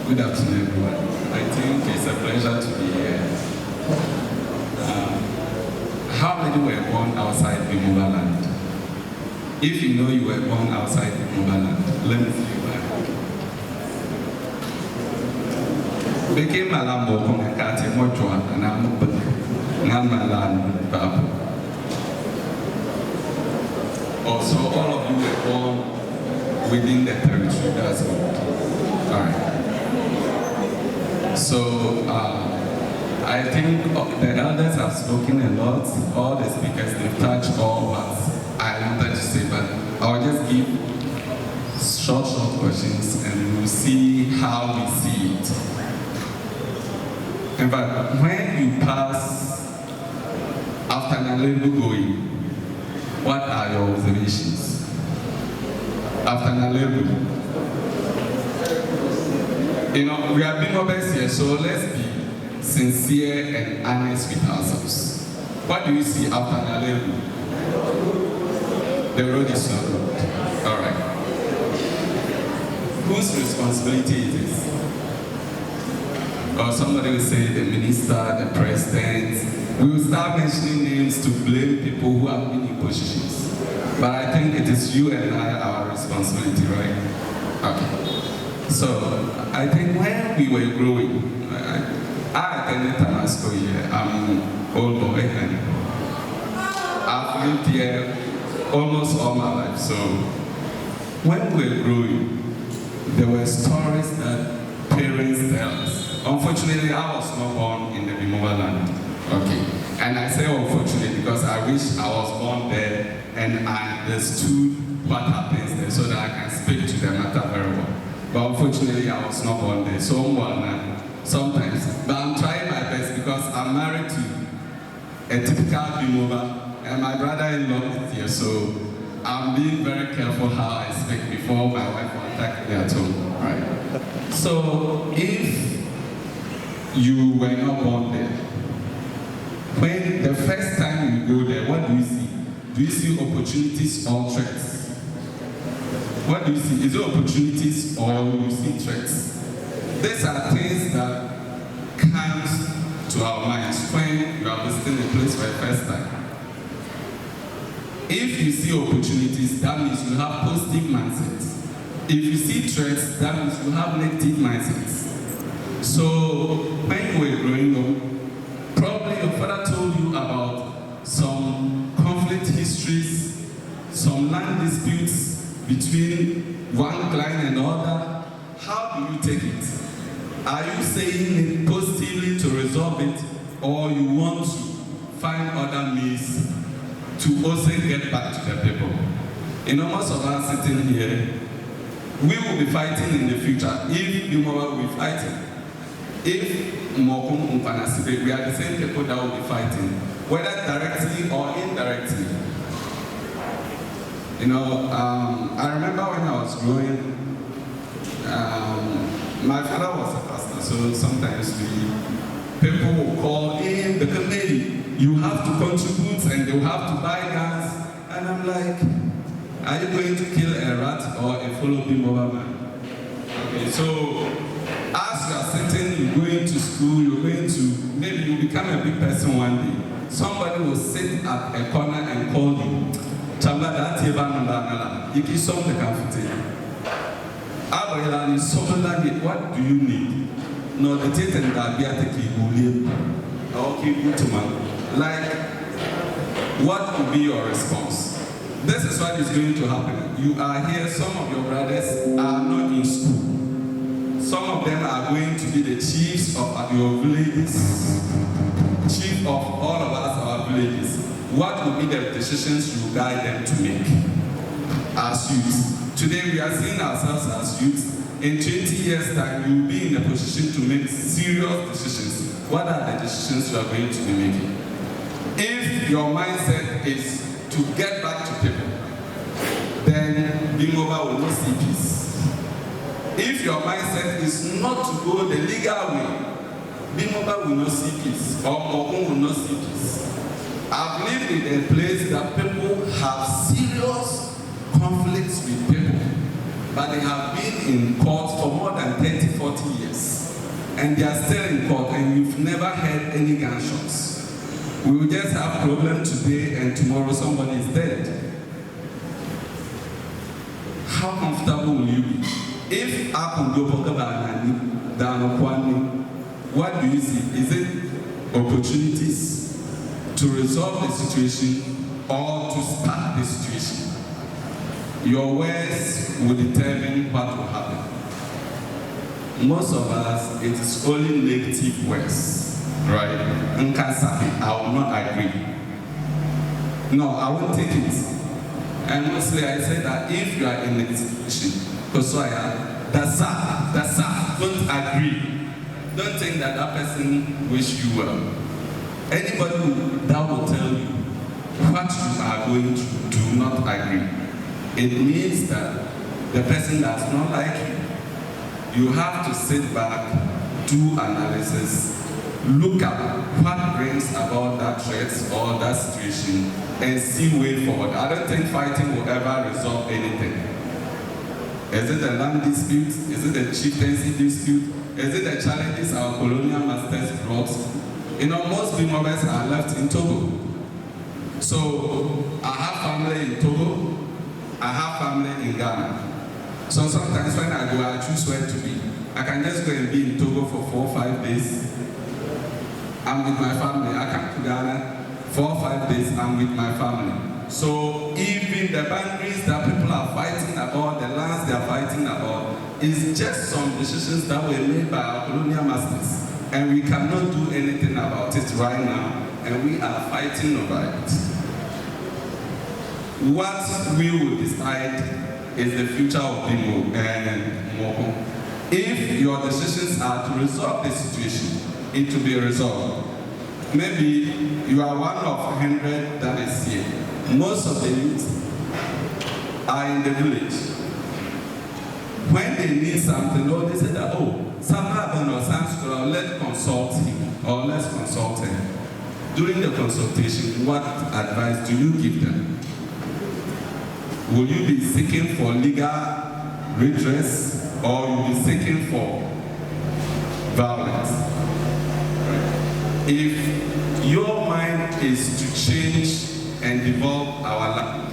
Good afternoon, everyone. I think it's a pleasure to be here. How many were born outside Bimoba-land? If you know you were born outside Bimoba-land, let me see you back. Became Malambo Kongakati Mochua and I'm Namalan Babu. Also, all of you were born within the territory, that's good. All right. So, I think the elders have spoken a lot. All the speakers, they've touched all what I wanted to say, but I'll just give short questions and we'll see how we see it. In fact, when you pass after Nalebu going, what are your observations? After Nalebu, you know, we are Bimobas here, so let's be sincere and honest with ourselves. What do you see after Nalebu? The road is not good. All right. Whose responsibility is this? Or somebody will say the minister, the president. We will start mentioning names to blame people who have been in positions. But I think it is you and I, our responsibility, right? Okay. So, I think when we were growing, I attended Tamale school here. I'm an old boy and I've lived here almost all my life. So, when we were growing, there were stories that parents tell us. Unfortunately, I was not born in the Bimoba-land. Okay. And I say unfortunately because I wish I was born there and I understood what happens there so that I can speak to the matter very well. But unfortunately, I was not born there. So sometimes. But I'm trying my best because I'm married to a typical Bimoba and my brother-in-law is here. So I'm being very careful how I speak before my wife will attack me at home. Right? So if you were not born there, when the first time you go there, what do you see? Do you see opportunities or threats? What do you see? Is it opportunities or you see threats? These are things that come to our minds when you are visiting a place for the first time. If you see opportunities, that means you have positive mindsets. If you see threats, that means you have negative mindsets. So when you were growing up, probably your father told you about some conflict histories, some land disputes between one client and another. How do you take it? Are you saying it positively to resolve it, or you want to find other means to also get back to the people? You know, most of us sitting here, we will be fighting in the future. If Bimoba will be fighting, if Mokum Umpanasibe, we are the same people that will be fighting, whether directly or indirectly. You know, I remember when I was growing, my father was a pastor, so sometimes people will call in the committee, you have to contribute and they will have to buy guns. And I'm like, are you going to kill a rat or a fellow Bimoba man? Okay, so as you are sitting, you're going to school, you're going to, maybe you become a big person one day. Somebody will sit at a corner and call you. What do you need? No, the teeth and like, what will be your response? This is what is going to happen. You are here, some of your brothers are not in school. Some of them are going to be the chiefs of your villages, chief of all of us, our villages. What will be the decisions you guide them to make as youth? Today we are seeing ourselves as youth. In 20 years' time, you will be in a position to make serious decisions. What are the decisions you are going to be making? If your mindset is to get back to people, then Bimoba will not see peace. If your mindset is not to go the legal way, Bimoba will not see peace, or Mokum will not see peace. I've lived in a place that people have serious conflicts with people, but they have been in court for more than 30, 40 40 years, and they are still in court, and you've never heard any gunshots. We will just have a problem today, and tomorrow somebody is dead. How comfortable will you be? If I can go for what do you see? Is it opportunities to resolve the situation or to start the situation? Your words will determine what will happen. Most of us, it is only negative words, right? I will not agree. No, I won't take it. And mostly I say that if you are in a situation, that's up, don't agree. Don't think that that person wish you well. Anybody that will tell you what you are going to do not agree, it means that the person does not like you. You have to sit back, do analysis, look at what brings about that threat or that situation, and see way forward. I don't think fighting will ever resolve anything. Is it a land dispute? Is it a chieftaincy dispute? Is it the challenges our colonial masters brought? You know, most Bimobas are left in Togo. So I have family in Togo, I have family in Ghana. So sometimes when I go, I choose where to be. I can just go and be in Togo for 4 or 5 days. I'm with my family. I come to Ghana 4 or 5 days, I'm with my family. So even the boundaries that people are fighting about, the lands they are fighting about, is just some decisions that were made by our colonial masters. And we cannot do anything about it right now, and we are fighting over it. What we will decide is the future of Bimo and Moko. If your decisions are to resolve the situation, it will be resolved. Maybe you are one of 100 that is here. Most of the youth are in the village. When they need something, or they say that, oh, some urban or some school, let's consult him or let's consult him. During the consultation, what advice do you give them? Will you be seeking for legal redress or will you be seeking for violence? If your mind is to change and develop our land,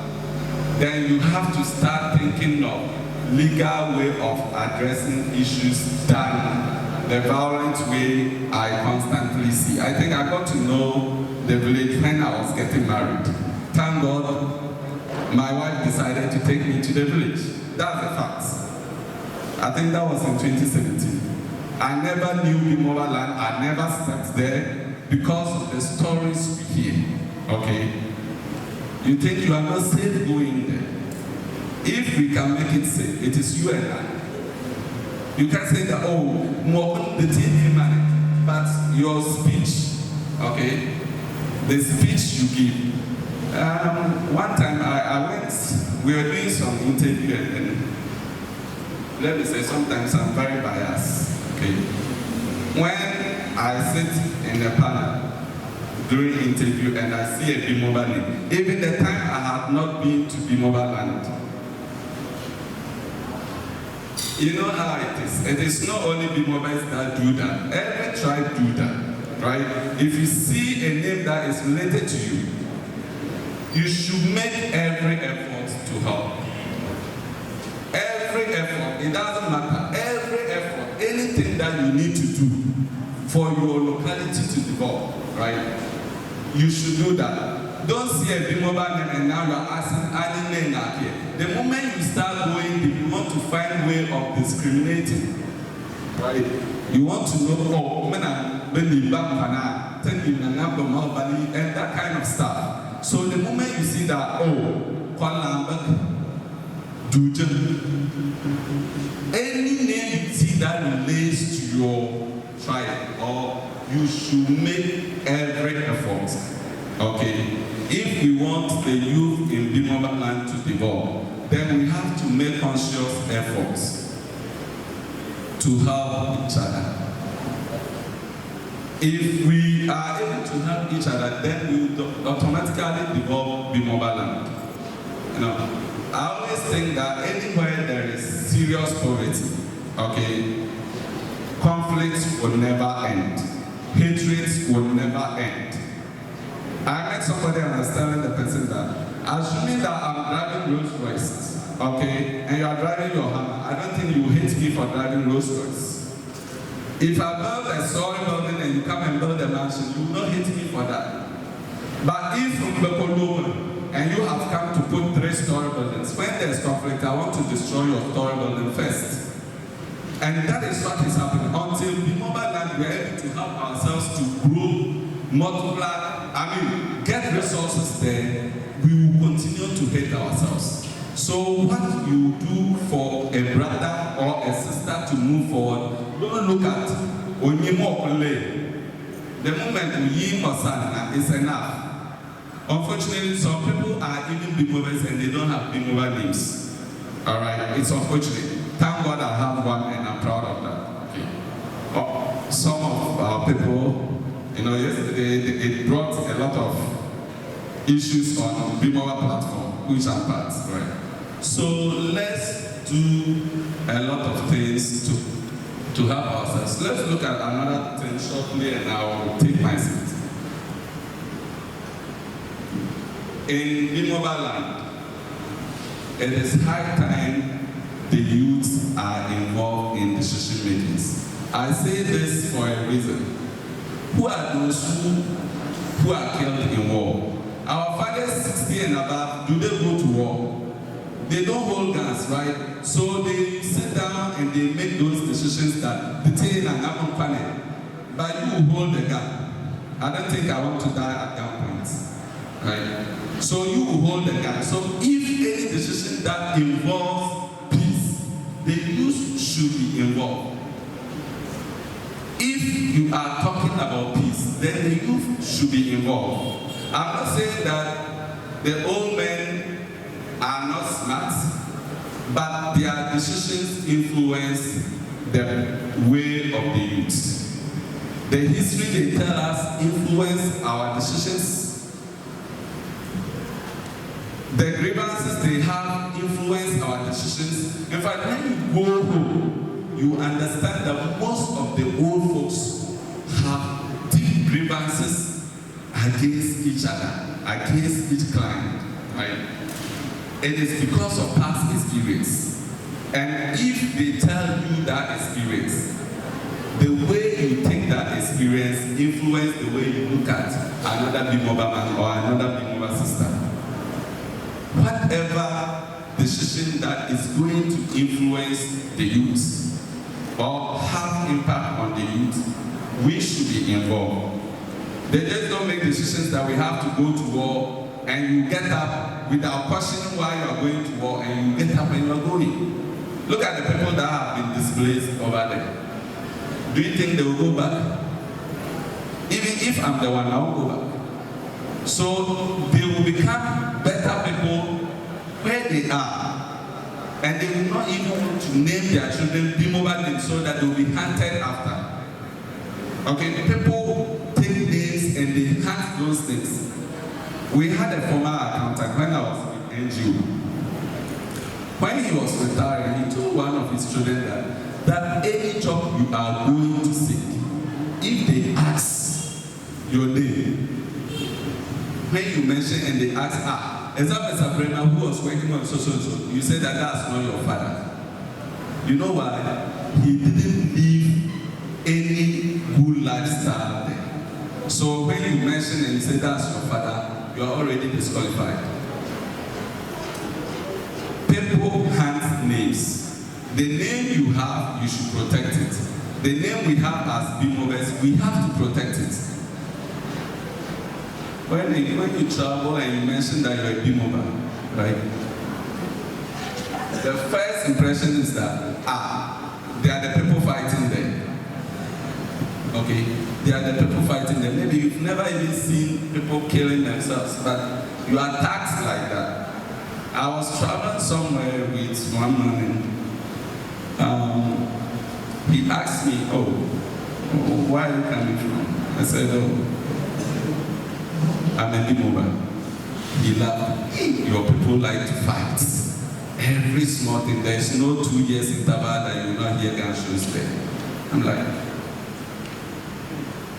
then you have to start thinking of legal way of addressing issues than the violent way I constantly see. I think I got to know the village when I was getting married. Thank God my wife decided to take me to the village. That's a fact. I think that was in 2017. I never knew Bimoba land, I never stepped there because of the stories we hear. Okay? You think you are not safe going there. If we can make it safe, it is you and I. You can say that, oh, more the TV man, but your speech, okay, the speech you give. One time I went, we were doing some interview and let me say sometimes I'm very biased, okay. When I sit in a panel during interview and I see a Bimoba name, even the time I had not been to Bimoba land, you know how it is. It is not only Bimobas that do that. Every tribe do that, right? If you see a name that is related to you, you should make every effort to help. Every effort, it doesn't matter. Every effort, anything that you need to do for your locality to develop, right? You should do that. Don't see a Bimoba name and now you are asking any name out here. The moment you start going, you want to find a way of discriminating, right? You want to know, oh, and that kind of stuff. So the moment you see that, oh, any name you see that relates to your tribe, or you should make every effort, okay? If we want the youth in Bimoba land to develop, then we have to make conscious efforts to help each other. If we are able to help each other, then we will automatically develop Bimoba land. You know, I always think that anywhere there is serious poverty, okay, conflicts will never end. Hatreds will never end. I met somebody and I was telling the person that, assuming that I'm driving Rolls Royce, okay, and you are driving your Hummer, I don't think you hate me for driving Rolls Royce. If I build a story building and you come and build a mansion, you will not hate me for that. But if and you have come to put 3-story buildings, when there's conflict, I want to destroy your story building first. And that is what is happening. Until Bimoba-Dr, we are able to help ourselves to grow, multiply, get resources there, we will continue to hate ourselves. So what you do for a brother or a sister to move forward, don't look at Onyemo. The moment we Osana is enough. Unfortunately, some people are even Bimobas and they don't have Bimoba names. Alright, it's unfortunate. Thank God I have one and I'm proud of that. Okay. Some of our people, yesterday it brought a lot of issues on Bimoba platform, which are parts, right? So let's do a lot of things to help ourselves. Let's look at another thing shortly and I will take my seat. In Bimoba-Dr, it is high time the youths are involved in decision makings. I say this for a reason. Who are those who are killed in war? Our fathers 60 and above, do they go to war? They don't hold guns, right? So they sit down and they make those decisions that detain and happen panic. But you hold the gun. I don't think I want to die at gunpoint, right? So you hold the gun. So if any decision that involves peace, the youth should be involved. If you are talking about peace, then the youth should be involved. I'm not saying that the old men are not smart, but their decisions influence the way of the youth. The history they tell us influence our decisions. The grievances they have influence our decisions. In fact, when you go home, you understand that most of the old folks have deep grievances against each other, against each client, right? It is because of past experience. And if they tell you that experience, the way you take that experience influence the way you look at another Bimoba man or another Bimoba sister. Whatever decision that is going to influence the youth or have impact on the youth, we should be involved. They just don't make decisions that we have to go to war and you get up without questioning why you are going to war and you get up and you are going. Look at the people that have been displaced over there. Do you think they will go back? Even if I'm the one, I will go back. So they will become better people where they are, and they will not even want to name their children Bimoba names so that they will be hunted after. Okay, people take names and they hunt those things. We had a former accountant when I was in NGO. When he was retiring, he told one of his children that any job you are going to seek, if they ask your name, when you mention and they ask, is that Mr. Brenner who was working on so? You say that that's not your father. You know why? He didn't live any good lifestyle there. So when you mention and you say that's your father, you are already disqualified. People hunt names. The name you have, you should protect it. The name we have as Bimobas, we have to protect it. When you travel and you mention that you're a Bimoba, right? The first impression is that, they are the people fighting there. Okay? They are the people fighting there. Maybe you've never even seen people killing themselves, but you are taxed like that. I was traveling somewhere with one man. He asked me, where are you coming from? I said, I'm a Bimoba. He laughed. Your people like to fight. Every small thing. There's no 2 years interval that you will not hear gunshots there. I'm like,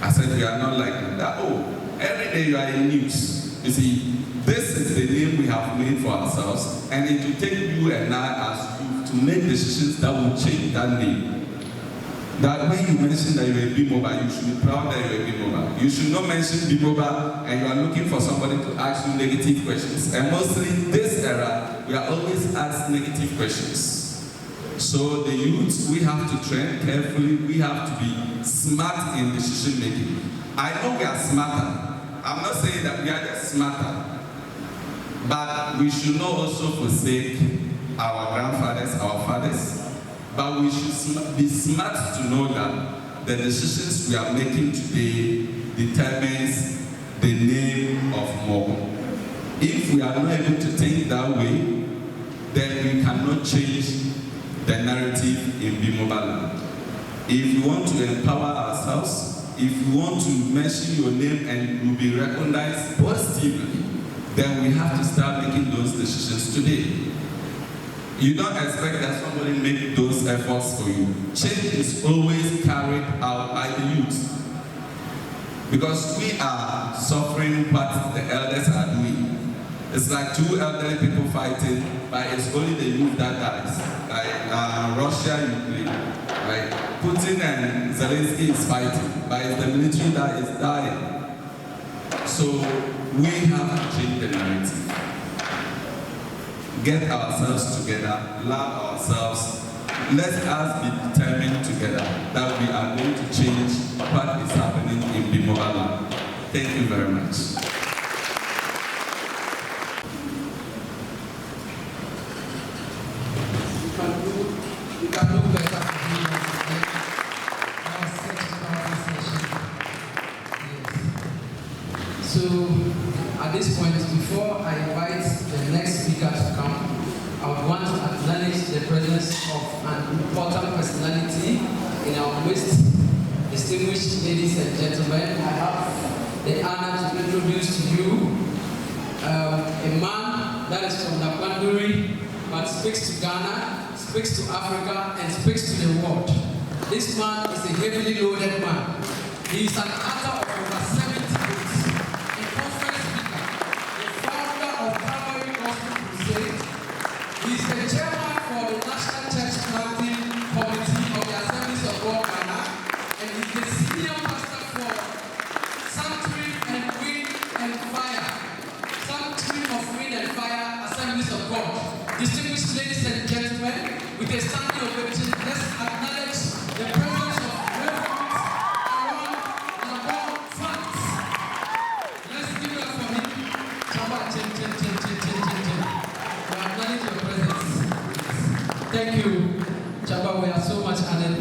I said, we are not like that. Oh, every day you are in news. You see, this is the name we have made for ourselves, and it will take you and I as youth to make decisions that will change that name. That when you mention that you're a Bimoba, you should be proud that you're a Bimoba. You should not mention Bimoba and you are looking for somebody to ask you negative questions. And mostly in this era, we are always asked negative questions. So the youth, we have to train carefully. We have to be smart in decision making. I know we are smarter. I'm not saying that we are just smarter. But we should not also forsake our grandfathers, our fathers. But we should be smart to know that the decisions we are making today determines the name of tomorrow. If we are not able to think that way, then we cannot change the narrative in Bimoba land. If we want to empower ourselves, if we want to mention your name and you will be recognized positively, then we have to start making those decisions today. You don't expect that somebody make those efforts for you. Change is always carried out by the youth. Because we are suffering what the elders are doing. It's like two elderly people fighting, but it's only the youth that dies. Like Russia, Ukraine. Right? Putin and Zelensky is fighting, but it's the military that is dying. So we have to change the narrative. Get ourselves together, love ourselves. Let us be determined together that we are going to change what is happening in Bimoba land. Thank you very much. You can do better for me once again. Our second session. Yes. So, at this point, before I invite the next speaker to come, I would want to acknowledge the presence of an important personality in our midst. Distinguished ladies and gentlemen, I have the honor to introduce to you a man that is from Nakwanduri, but speaks to Ghana, speaks to Africa, and speaks to the world. This man is a heavily loaded man. He is an author of over 70 books, a conference speaker, the founder of Tamale Technical University Dr. He is the chairman for the National Church Planting Committee of the Assemblies of God Ghana, and he is the senior pastor for Sanctuary and Wind and Fire, Sanctuary of Wind and Fire Assemblies of God. Distinguished ladies and gentlemen, with a standing ovation, let's acknowledge the presence of reverends around and above France. Let's give it up for him. Chaba, chin. We acknowledge your presence. Thank you, Chaba. We are so much honored.